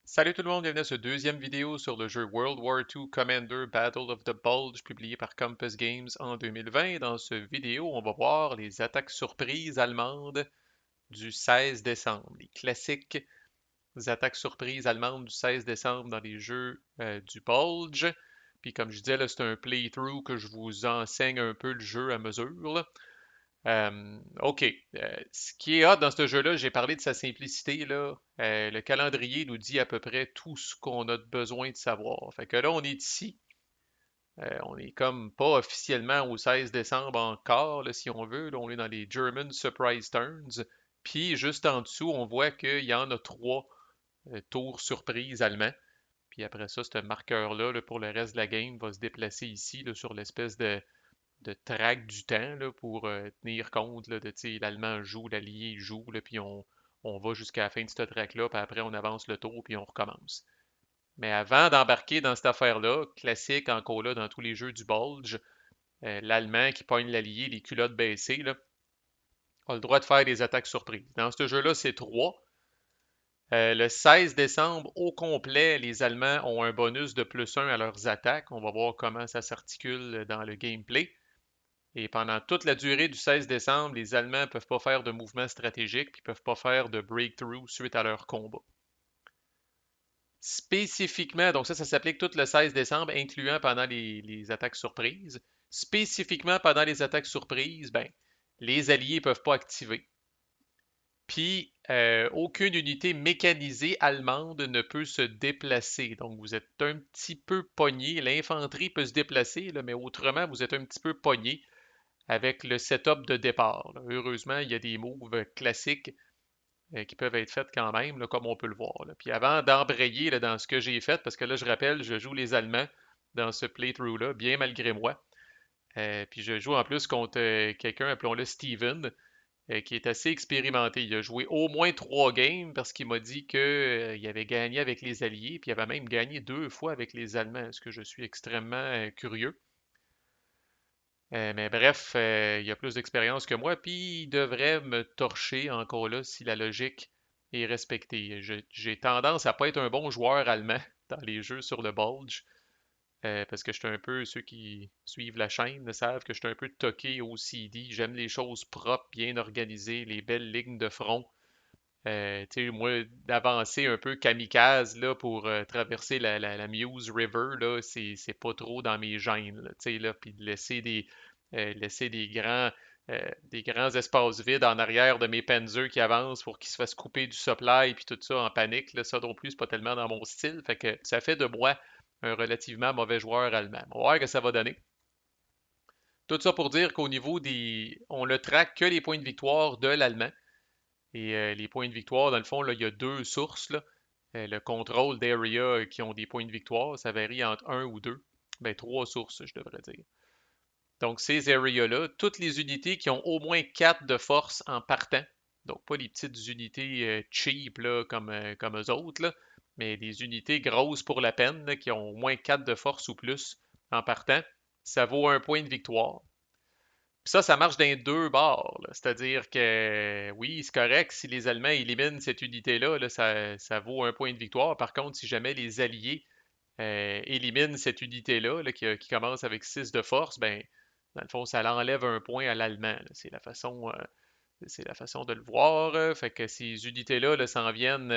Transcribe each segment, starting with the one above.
Salut tout le monde, bienvenue à cette deuxième vidéo sur le jeu World War II Commander Battle of the Bulge publié par Compass Games en 2020. Dans cette vidéo, on va voir les attaques surprises allemandes du 16 décembre. Les classiques attaques surprises allemandes du 16 décembre dans les jeux du Bulge. Puis comme je disais, là, c'est un playthrough que je vous enseigne un peu le jeu à mesure, là. OK. Ce qui est hot dans ce jeu-là, j'ai parlé de sa simplicité, là. Le calendrier nous dit à peu près tout ce qu'on a besoin de savoir. Fait que là, on est ici. On est comme pas officiellement au 16 décembre encore, là, si on veut. Là, on est dans les German Surprise Turns. Puis juste en dessous, on voit qu'il y en a trois tours surprises allemands. Puis après ça, ce marqueur-là, là, pour le reste de la game, va se déplacer ici là, sur l'espèce de track du temps là, pour tenir compte là, de tu sais, l'Allemand joue, l'Allié joue, là, puis on va jusqu'à la fin de ce track-là, puis après on avance le tour, puis on recommence. Mais avant d'embarquer dans cette affaire-là, classique encore là dans tous les jeux du Bulge, l'Allemand qui pogne l'Allié, les culottes baissées, là, a le droit de faire des attaques surprises. Dans ce jeu-là, c'est trois. Le 16 décembre, au complet, les Allemands ont un bonus de +1 à leurs attaques. On va voir comment ça s'articule dans le gameplay. Et pendant toute la durée du 16 décembre, les Allemands ne peuvent pas faire de mouvement stratégique puis ne peuvent pas faire de breakthrough suite à leur combat. Spécifiquement, donc ça s'applique tout le 16 décembre, incluant pendant les attaques surprises. Spécifiquement pendant les attaques surprises, ben, les alliés ne peuvent pas activer. Puis, aucune unité mécanisée allemande ne peut se déplacer. Donc, vous êtes un petit peu pogné. L'infanterie peut se déplacer, là, mais autrement, vous êtes un petit peu pogné avec le setup de départ, là. Heureusement, il y a des moves classiques qui peuvent être faits quand même, là, comme on peut le voir, là. Puis avant d'embrayer là, dans ce que j'ai fait, parce que là, je rappelle, je joue les Allemands dans ce playthrough-là, bien malgré moi. Puis je joue en plus contre quelqu'un, appelons-le Steven, qui est assez expérimenté. Il a joué au moins 3 games parce qu'il m'a dit qu'il avait gagné avec les Alliés, puis il avait même gagné 2 fois avec les Allemands, ce que je suis extrêmement curieux. Mais bref, il a plus d'expérience que moi, puis il devrait me torcher encore là si la logique est respectée. J'ai tendance à pas être un bon joueur allemand dans les jeux sur le Bulge, parce que je suis un peu, ceux qui suivent la chaîne le savent que je suis un peu toqué au CD. J'aime les choses propres, bien organisées, les belles lignes de front. Tu sais, moi, d'avancer un peu kamikaze là, pour traverser la Muse River, là, c'est pas trop dans mes gènes, là, tu sais, là, puis de laisser des grands espaces vides en arrière de mes Panzers qui avancent pour qu'ils se fassent couper du supply puis tout ça en panique, là, ça non plus, c'est pas tellement dans mon style, fait que ça fait de moi un relativement mauvais joueur allemand. On va voir que ça va donner. Tout ça pour dire qu'au niveau des... On ne traque que les points de victoire de l'allemand. Et les points de victoire, dans le fond, là, il y a deux sources, là. Le contrôle d'area qui ont des points de victoire, ça varie entre un ou deux. Ben, trois sources, je devrais dire. Donc, ces areas-là, toutes les unités qui ont au moins 4 de force en partant, donc pas les petites unités cheap là, comme eux autres, là, mais des unités grosses pour la peine, là, qui ont au moins 4 de force ou plus en partant, ça vaut un point de victoire. Puis ça marche dans les deux bords, là. C'est-à-dire que oui, c'est correct si les Allemands éliminent cette unité-là, là, ça vaut un point de victoire. Par contre, si jamais les Alliés éliminent cette unité-là, là, qui commence avec 6 de force, ben, dans le fond, ça l'enlève un point à l'Allemand, là. C'est la façon de le voir. Fait que ces unités-là là, s'en viennent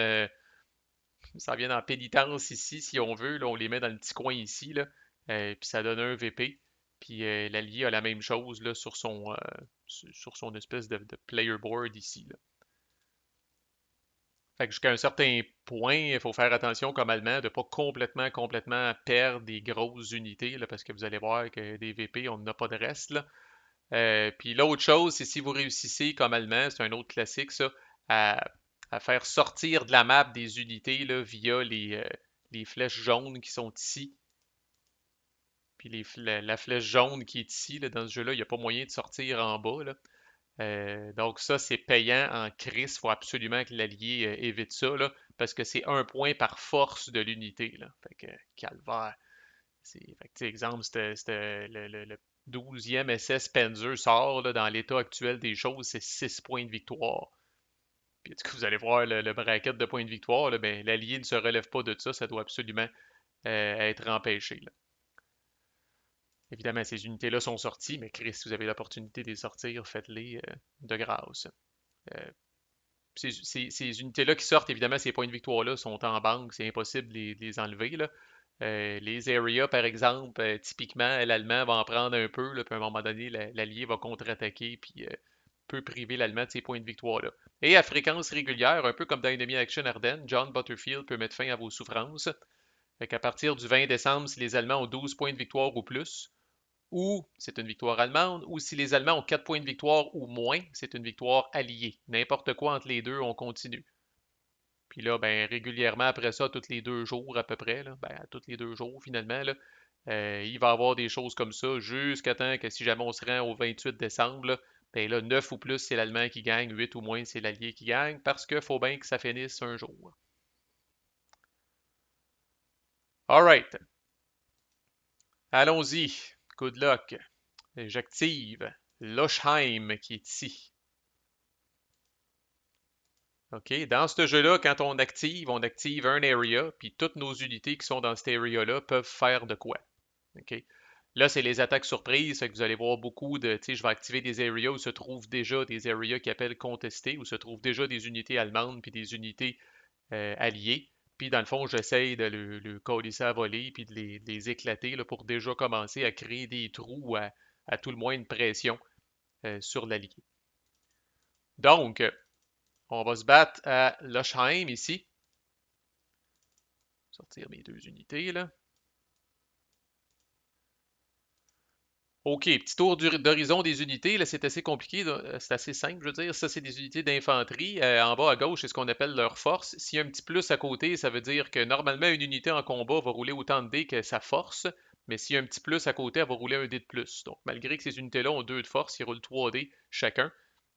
en pénitence ici, si on veut. Là, on les met dans le petit coin ici, là, puis ça donne un VP. Puis l'allié a la même chose là, sur son espèce de player board ici, là. Fait que jusqu'à un certain point, il faut faire attention comme allemand de ne pas complètement perdre des grosses unités, là, parce que vous allez voir que des VP, on n'a pas de reste, là. Puis l'autre chose, c'est si vous réussissez comme allemand, c'est un autre classique, ça, à, à faire sortir de la map des unités là, via les flèches jaunes qui sont ici. Puis la flèche jaune qui est ici, là, dans ce jeu-là, il n'y a pas moyen de sortir en bas, là. Donc ça, c'est payant en crise. Il faut absolument que l'allié évite ça, là, parce que c'est un point par force de l'unité, là. Fait que, calvaire. Fait que, tu sais, exemple, le 12e SS Panzer sort là, dans l'état actuel des choses, c'est 6 points de victoire. Puis, en tout cas, vous allez voir le bracket de points de victoire, là, ben, l'allié ne se relève pas de ça doit absolument être empêché, là. Évidemment, ces unités-là sont sorties, mais Chris, si vous avez l'opportunité de les sortir, faites-les de grâce. Euh, ces unités-là qui sortent, évidemment, ces points de victoire-là sont en banque, c'est impossible de les enlever, là. Les areas, par exemple, typiquement, l'Allemand va en prendre un peu, là, puis à un moment donné, l'Allié va contre-attaquer, puis peut priver l'Allemand de ses points de victoire-là. Et à fréquence régulière, un peu comme dans Enemy Action Ardennes, John Butterfield peut mettre fin à vos souffrances. Fait qu'à partir du 20 décembre, si les Allemands ont 12 points de victoire ou plus, ou c'est une victoire allemande, ou si les Allemands ont 4 points de victoire ou moins, c'est une victoire alliée. N'importe quoi entre les deux, on continue. Puis là, ben, régulièrement après ça, tous les 2 jours à peu près, là, ben, à tous les 2 jours finalement, là, il va y avoir des choses comme ça jusqu'à temps que si jamais on se rend au 28 décembre, là, ben là, 9 ou plus, c'est l'Allemand qui gagne, 8 ou moins, c'est l'Allié qui gagne, parce qu'il faut bien que ça finisse un jour. Alright, allons-y. Good luck. J'active Lochheim qui est ici. OK? Dans ce jeu-là, quand on active un area, puis toutes nos unités qui sont dans cet area-là peuvent faire de quoi. OK? Là, c'est les attaques surprises, fait que vous allez voir beaucoup de, tu sais, je vais activer des areas où se trouvent déjà des areas qui appellent contestés, où se trouvent déjà des unités allemandes puis des unités alliées. Puis dans le fond, j'essaye de le coller ça à voler puis de les éclater là, pour déjà commencer à créer des trous ou à tout le moins une pression sur l'allié. Donc, on va se battre à Lochheim ici. Sortir mes 2 unités là. OK, petit tour d'horizon des unités, là, c'est assez compliqué, c'est assez simple, je veux dire. Ça, c'est des unités d'infanterie. En bas à gauche, c'est ce qu'on appelle leur force. S'il y a un petit plus à côté, ça veut dire que normalement, une unité en combat va rouler autant de dés que sa force, mais s'il y a un petit plus à côté, elle va rouler un dé de plus. Donc, malgré que ces unités-là ont 2 de force, ils roulent 3 dés chacun.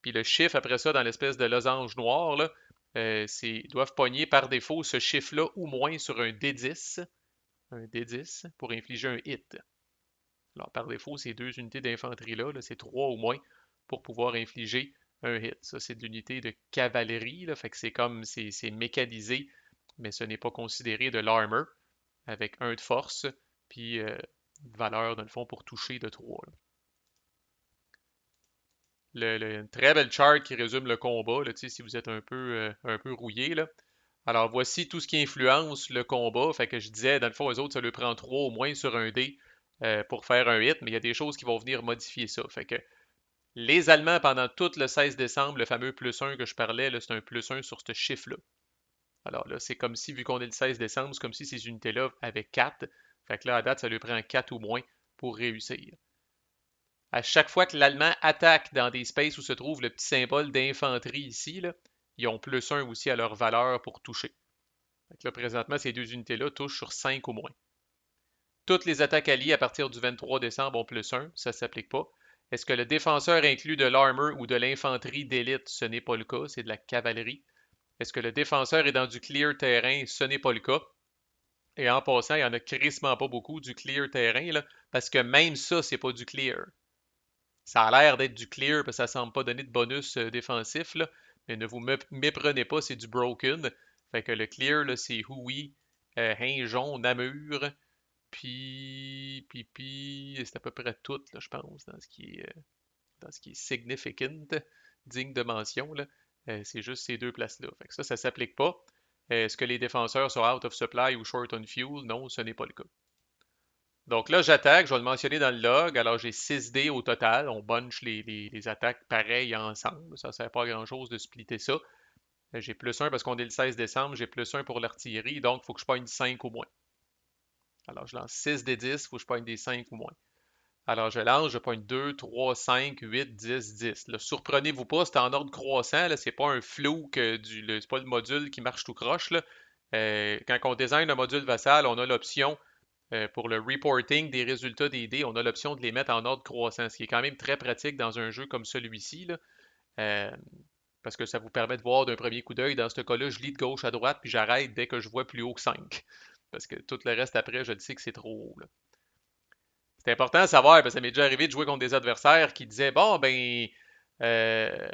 Puis le chiffre après ça, dans l'espèce de losange noir, là, ils doivent pogner par défaut ce chiffre-là ou moins sur un D10 pour infliger un hit. Alors, par défaut, ces 2 unités d'infanterie-là, là, c'est 3 ou moins pour pouvoir infliger un hit. Ça, c'est de l'unité de cavalerie, là, fait que c'est comme, c'est mécanisé, mais ce n'est pas considéré de l'armor, avec 1 de force, puis une valeur, dans le fond, pour toucher de 3. Une très belle chart qui résume le combat, là, si vous êtes un peu rouillé. Là. Alors, voici tout ce qui influence le combat. Fait que je disais, dans le fond, eux autres, ça leur prend 3 au moins sur un dé pour faire un hit, mais il y a des choses qui vont venir modifier ça. Fait que les Allemands, pendant tout le 16 décembre, le fameux plus un que je parlais, c'est un plus un sur ce chiffre-là. Alors là, c'est comme si, vu qu'on est le 16 décembre, c'est comme si ces unités-là avaient 4. Fait que là, à date, ça lui prend 4 ou moins pour réussir. À chaque fois que l'Allemand attaque dans des spaces où se trouve le petit symbole d'infanterie ici, là, ils ont plus un aussi à leur valeur pour toucher. Fait que là, présentement, ces 2 unités-là touchent sur 5 ou moins. Toutes les attaques alliées à partir du 23 décembre ont plus un, ça ne s'applique pas. Est-ce que le défenseur inclut de l'armor ou de l'infanterie d'élite? Ce n'est pas le cas, c'est de la cavalerie. Est-ce que le défenseur est dans du clear terrain? Ce n'est pas le cas. Et en passant, il n'y en a crissement pas beaucoup du clear terrain, là, parce que même ça, c'est pas du clear. Ça a l'air d'être du clear, parce que ça ne semble pas donner de bonus défensif, là, mais ne vous méprenez pas, c'est du broken. Fait que le clear, là, c'est Hui, Hinjon, Namur, puis c'est à peu près tout, là, je pense, dans ce qui est significant, digne de mention, là. C'est juste ces 2 places-là. Fait que ça s'applique pas. Est-ce que les défenseurs sont out of supply ou short on fuel? Non, ce n'est pas le cas. Donc là, j'attaque, je vais le mentionner dans le log. Alors j'ai 6 dés au total. On bunch les attaques pareilles ensemble. Ça ne sert pas à grand-chose de splitter ça. J'ai plus un parce qu'on est le 16 décembre, j'ai plus un pour l'artillerie, donc il faut que je pogne 5 ou moins. Alors je lance 6 des 10, il faut que je pogne des 5 ou moins. Alors je lance, je pogne 2, 3, 5, 8, 10, 10. Là, surprenez-vous pas, c'est en ordre croissant, là, c'est pas un flou c'est pas le module qui marche tout croche. Là. Quand on design un module vassal, on a l'option pour le reporting des résultats des dés, on a l'option de les mettre en ordre croissant, ce qui est quand même très pratique dans un jeu comme celui-ci, là, euh, parce que ça vous permet de voir d'un premier coup d'œil. Dans ce cas-là, je lis de gauche à droite, puis j'arrête dès que je vois plus haut que 5. Parce que tout le reste après, je le sais que c'est trop haut. Là. C'est important à savoir, parce que ça m'est déjà arrivé de jouer contre des adversaires qui disaient bon, ben, euh,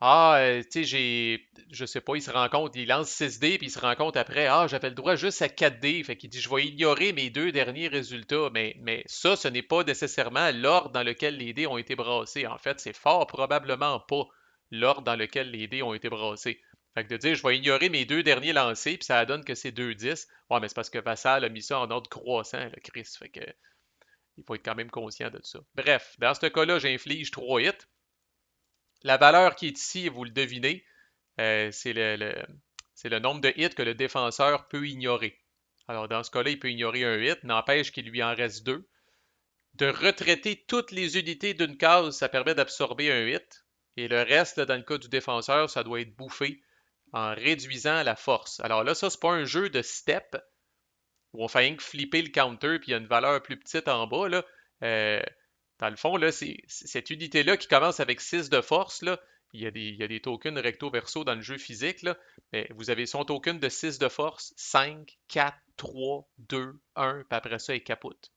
Tu sais, je sais pas, il se rend compte, il lance 6 dés, puis il se rend compte après, j'avais le droit juste à 4 dés. Fait qu'il dit, je vais ignorer mes deux derniers résultats. Mais ça, ce n'est pas nécessairement l'ordre dans lequel les dés ont été brassés. En fait, c'est fort probablement pas l'ordre dans lequel les dés ont été brassés. Fait que de dire, je vais ignorer mes deux derniers lancés, puis ça donne que c'est 2 10. Ouais, mais c'est parce que Vassal a mis ça en ordre croissant, le Chris. Fait que, il faut être quand même conscient de ça. Bref, dans ce cas-là, j'inflige 3 hits. La valeur qui est ici, vous le devinez, c'est c'est le nombre de hits que le défenseur peut ignorer. Alors, dans ce cas-là, il peut ignorer un hit, n'empêche qu'il lui en reste deux. De retraiter toutes les unités d'une case, ça permet d'absorber un hit. Et le reste, là, dans le cas du défenseur, ça doit être bouffé en réduisant la force. Alors là, ça, c'est pas un jeu de step où on fait rien que flipper le counter puis il y a une valeur plus petite en bas. Là. Euh, Dans le fond, là, c'est cette unité-là qui commence avec 6 de force. Là. Il y a des tokens recto-verso dans le jeu physique. Là. Mais vous avez son token de 6 de force, 5, 4, 3, 2, 1, puis après ça, il capote.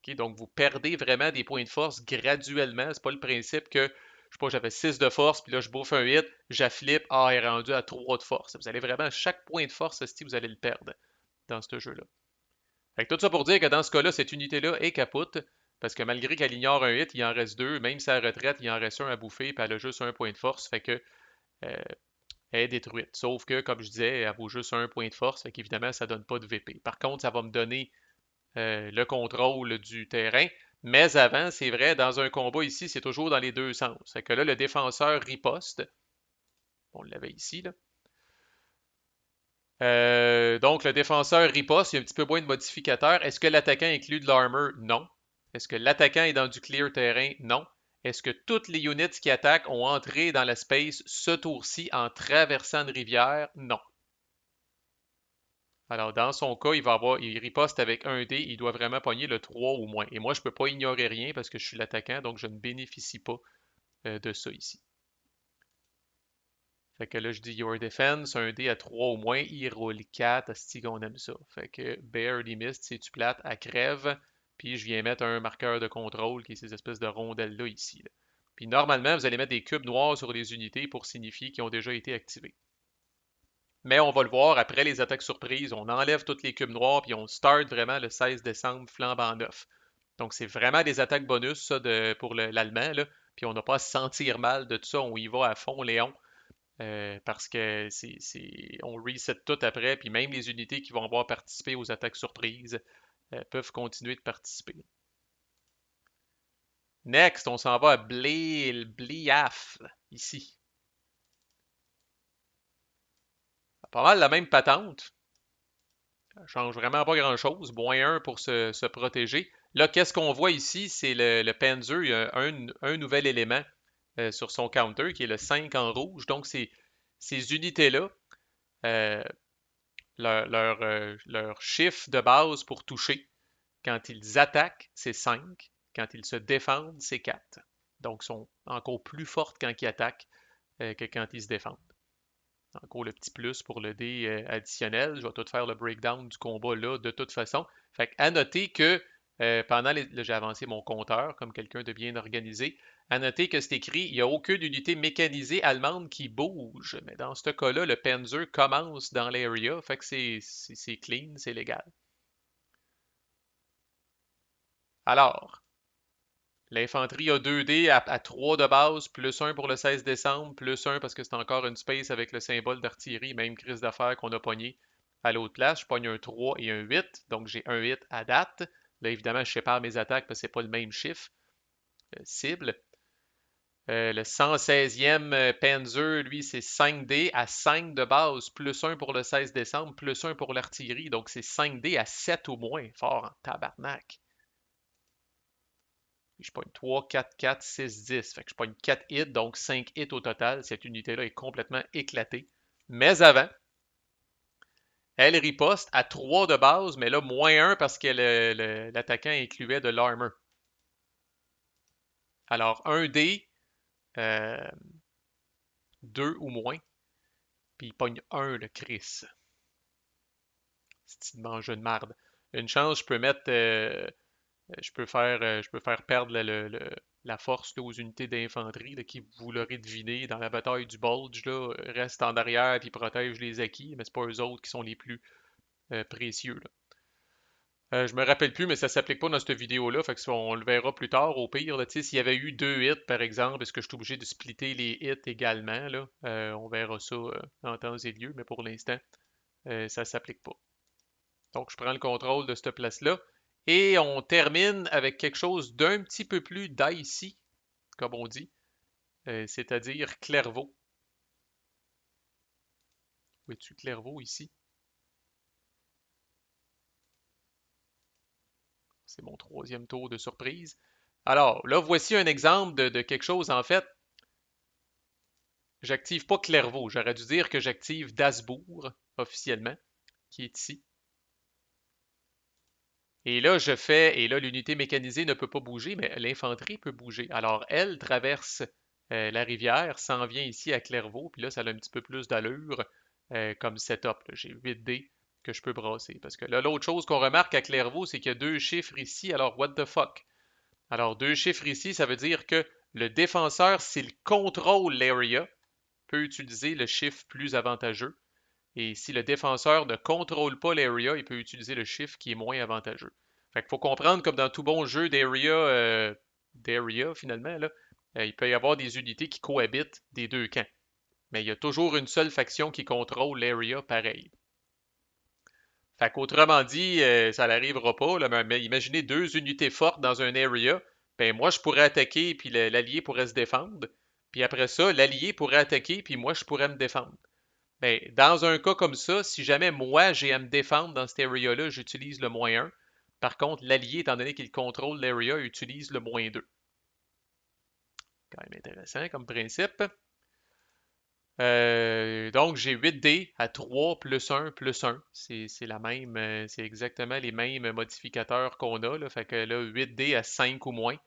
Ok, donc, vous perdez vraiment des points de force graduellement. C'est pas le principe que, je sais pas, j'avais 6 de force, puis là, je bouffe un hit, j'afflippe, il est rendu à 3 de force. Vous allez vraiment, chaque point de force, vous allez le perdre dans ce jeu-là. Fait que tout ça pour dire que dans ce cas-là, cette unité-là est capote, parce que malgré qu'elle ignore un hit, il en reste deux, même si elle retraite, il en reste un à bouffer, puis elle a juste un point de force, fait que euh, elle est détruite. Sauf que, comme je disais, elle vaut juste un point de force, fait qu'évidemment, ça donne pas de VP. Par contre, ça va me donner le contrôle du terrain, mais avant, c'est vrai, dans un combat ici, c'est toujours dans les deux sens. Fait que là, le défenseur riposte, on l'avait ici, là. Donc, le défenseur riposte, il y a un petit peu moins de modificateurs. Est-ce que l'attaquant inclut de l'armor? Non. Est-ce que l'attaquant est dans du clear terrain? Non. Est-ce que toutes les units qui attaquent ont entré dans la space ce tour-ci en traversant une rivière? Non. Alors, dans son cas, il riposte avec un dé, il doit vraiment pogner le 3 ou moins. Et moi, je ne peux pas ignorer rien parce que je suis l'attaquant, donc je ne bénéficie pas de ça ici. Fait que là, je dis Your Defense, un dé à 3 au moins, il roule 4, asti qu'on aime ça. Fait que Barely Missed, c'est tu plates, à crève, puis je viens mettre un marqueur de contrôle qui est ces espèces de rondelles-là ici. Là. Puis normalement, vous allez mettre des cubes noirs sur les unités pour signifier qu'ils ont déjà été activés. Mais on va le voir après les attaques surprises, on enlève tous les cubes noirs, puis on start vraiment le 16 décembre flambant neuf. Donc c'est vraiment des attaques bonus, ça, pour l'allemand, là. Puis on n'a pas à se sentir mal de tout ça, on y va à fond, Léon. Parce que on reset tout après, puis même les unités qui vont avoir participé aux attaques surprises peuvent continuer de participer. Next, on s'en va à Bliaf, ici. Pas mal la même patente. Ça change vraiment pas grand-chose. -1 pour se protéger. Là, qu'est-ce qu'on voit ici? C'est le Panzer, il y a un nouvel élément sur son counter qui est le 5 en rouge. Donc, ces unités-là, euh, leur chiffre de base pour toucher. Quand ils attaquent, c'est 5. Quand ils se défendent, c'est 4. Donc, ils sont encore plus fortes quand ils attaquent que quand ils se défendent. Encore le petit plus pour le dé additionnel. Je vais tout faire le breakdown du combat là, de toute façon. Fait à noter que pendant les. Là, j'ai avancé mon compteur comme quelqu'un de bien organisé. À noter que c'est écrit, il n'y a aucune unité mécanisée allemande qui bouge. Mais dans ce cas-là, le Panzer commence dans l'area. Fait que c'est clean, c'est légal. Alors, l'infanterie a 2 dés à 3 de base, plus un pour le 16 décembre, plus un parce que c'est encore une space avec le symbole d'artillerie, même crise d'affaires qu'on a pogné à l'autre place. Je pogne un 3 et un 8, donc j'ai un hit à date. Là, évidemment, je sépare mes attaques parce que c'est pas le même chiffre cible. Le 116e Panzer, lui, c'est 5 dés à 5 de base, plus un pour le 16 décembre, plus un pour l'artillerie. Donc, c'est 5 dés à 7 ou moins. Fort en tabarnak. Je pogne 3, 4, 4, 6, 10. Fait que je pogne 4 hits, donc 5 hits au total. Cette unité-là est complètement éclatée. Mais avant, elle riposte à 3 de base, mais là, -1 parce que l'attaquant incluait de l'armor. Alors, 1 dé, euh, 2 ou moins, puis il pogne 1, le Chris. C'est une mangeur de marde. Une chance, je peux mettre. Je peux faire perdre la force là, aux unités d'infanterie là, qui, vous l'aurez deviné, dans la bataille du Bulge, là, restent en arrière et protègent les acquis, mais c'est pas eux autres qui sont les plus précieux. Là. Je me rappelle plus, mais ça s'applique pas dans cette vidéo-là, fait que on le verra plus tard au pire. Là, s'il y avait eu 2 hits, par exemple, est-ce que je suis obligé de splitter les hits également? Là? On verra ça en temps et lieu, mais pour l'instant, ça s'applique pas. Donc, je prends le contrôle de cette place-là. Et on termine avec quelque chose d'un petit peu plus dicey, comme on dit, c'est-à-dire Clairvaux. Où es-tu, Clairvaux, ici? C'est mon troisième tour de surprise. Alors, là, voici un exemple de quelque chose, en fait. J'active pas Clairvaux. J'aurais dû dire que j'active Dasbourg, officiellement, qui est ici. Et là, l'unité mécanisée ne peut pas bouger, mais l'infanterie peut bouger. Alors, elle traverse la rivière, s'en vient ici à Clairvaux, puis là, ça a un petit peu plus d'allure comme setup. J'ai 8 dés que je peux brasser. Parce que là, l'autre chose qu'on remarque à Clairvaux, c'est qu'il y a 2 chiffres ici, alors what the fuck? Alors, 2 chiffres ici, ça veut dire que le défenseur, s'il contrôle l'area, peut utiliser le chiffre plus avantageux. Et si le défenseur ne contrôle pas l'area, il peut utiliser le chiffre qui est moins avantageux. Fait qu'il faut comprendre, comme dans tout bon jeu d'area finalement, là, il peut y avoir des unités qui cohabitent des deux camps. Mais il y a toujours une seule faction qui contrôle l'area pareil. Fait qu'autrement dit, ça n'arrivera pas, là, mais imaginez 2 unités fortes dans un area, ben moi je pourrais attaquer, puis l'allié pourrait se défendre. Puis après ça, l'allié pourrait attaquer, puis moi je pourrais me défendre. Ben, dans un cas comme ça, si jamais moi j'ai à me défendre dans cet area-là, j'utilise le -1. Par contre, l'allié, étant donné qu'il contrôle l'area, utilise le -2. Quand même intéressant comme principe. Donc, j'ai 8 dés à 3 plus 1. C'est la même, c'est exactement les mêmes modificateurs qu'on a. Là. Fait que là, 8 dés à 5 ou moins.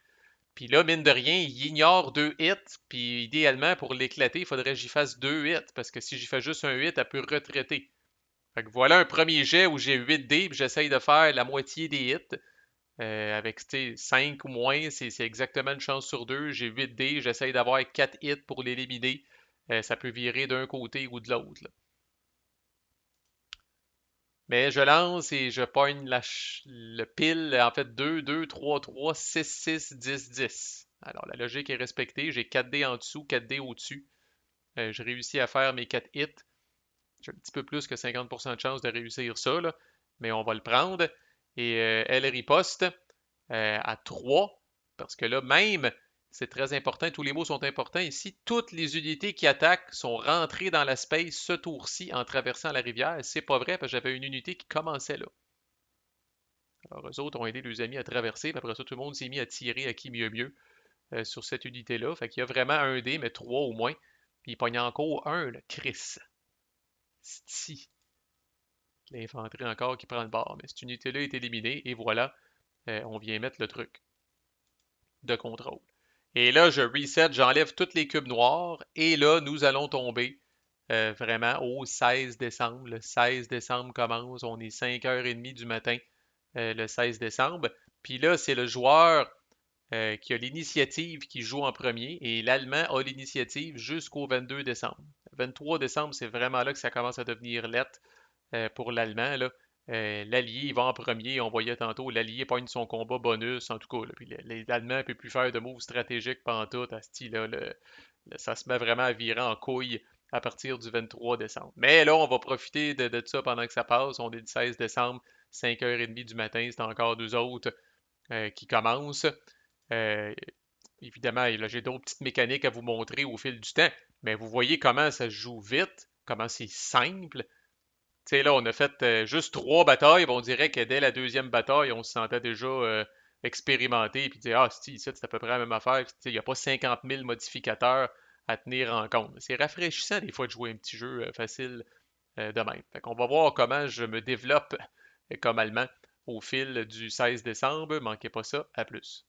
Puis là, mine de rien, il ignore 2 hits. Puis idéalement, pour l'éclater, il faudrait que j'y fasse 2 hits. Parce que si j'y fais juste un hit, elle peut retraiter. Fait que voilà un premier jet où j'ai 8 dés, puis j'essaye de faire la moitié des hits. Avec 5 ou moins, c'est exactement une chance sur deux. J'ai 8 dés, j'essaye d'avoir 4 hits pour l'éliminer. Ça peut virer d'un côté ou de l'autre. Mais je lance et je pogne le pile, en fait 2, 2, 3, 3, 6, 6, 10, 10. Alors la logique est respectée. J'ai 4 dés en dessous, 4 dés au-dessus. Je réussis à faire mes 4 hits. J'ai un petit peu plus que 50% de chance de réussir ça, là, mais on va le prendre. Et elle riposte à 3, parce que là, même, c'est très important, tous les mots sont importants ici, toutes les unités qui attaquent sont rentrées dans la space ce tour-ci en traversant la rivière. C'est pas vrai, parce que j'avais une unité qui commençait là. Alors, eux autres ont aidé leurs amis à traverser, puis après ça, tout le monde s'est mis à tirer à qui mieux mieux sur cette unité-là. Fait qu'il y a vraiment un dé, mais 3 au moins. Puis il pogne encore un, le Chris. Si. L'infanterie encore qui prend le bord. Mais cette unité-là est éliminée et voilà, on vient mettre le truc de contrôle. Et là, je reset, j'enlève tous les cubes noirs et là, nous allons tomber vraiment au 16 décembre. Le 16 décembre commence, on est 5h30 du matin le 16 décembre. Puis là, c'est le joueur qui a l'initiative qui joue en premier et l'Allemand a l'initiative jusqu'au 22 décembre. Le 23 décembre, c'est vraiment là que ça commence à devenir lettre pour l'Allemand. L'Allié, il va en premier. On voyait tantôt, l'Allié pogne son combat bonus, en tout cas. Là, puis l'Allemand ne peut plus faire de moves stratégiques pantoute à ce style-là. Ça se met vraiment à virer en couille à partir du 23 décembre. Mais là, on va profiter de ça pendant que ça passe. On est le 16 décembre, 5h30 du matin. C'est encore deux autres qui commencent. Euh, Évidemment, là, j'ai d'autres petites mécaniques à vous montrer au fil du temps. Mais vous voyez comment ça se joue vite, comment c'est simple. Tu sais, là, on a fait juste 3 batailles, on dirait que dès la deuxième bataille, on se sentait déjà expérimenté, puis dire, ah, c'est à peu près la même affaire. Il n'y a pas 50 000 modificateurs à tenir en compte. C'est rafraîchissant des fois de jouer un petit jeu facile de même. Fait qu'on va voir comment je me développe comme allemand au fil du 16 décembre. Manquez pas ça. À plus.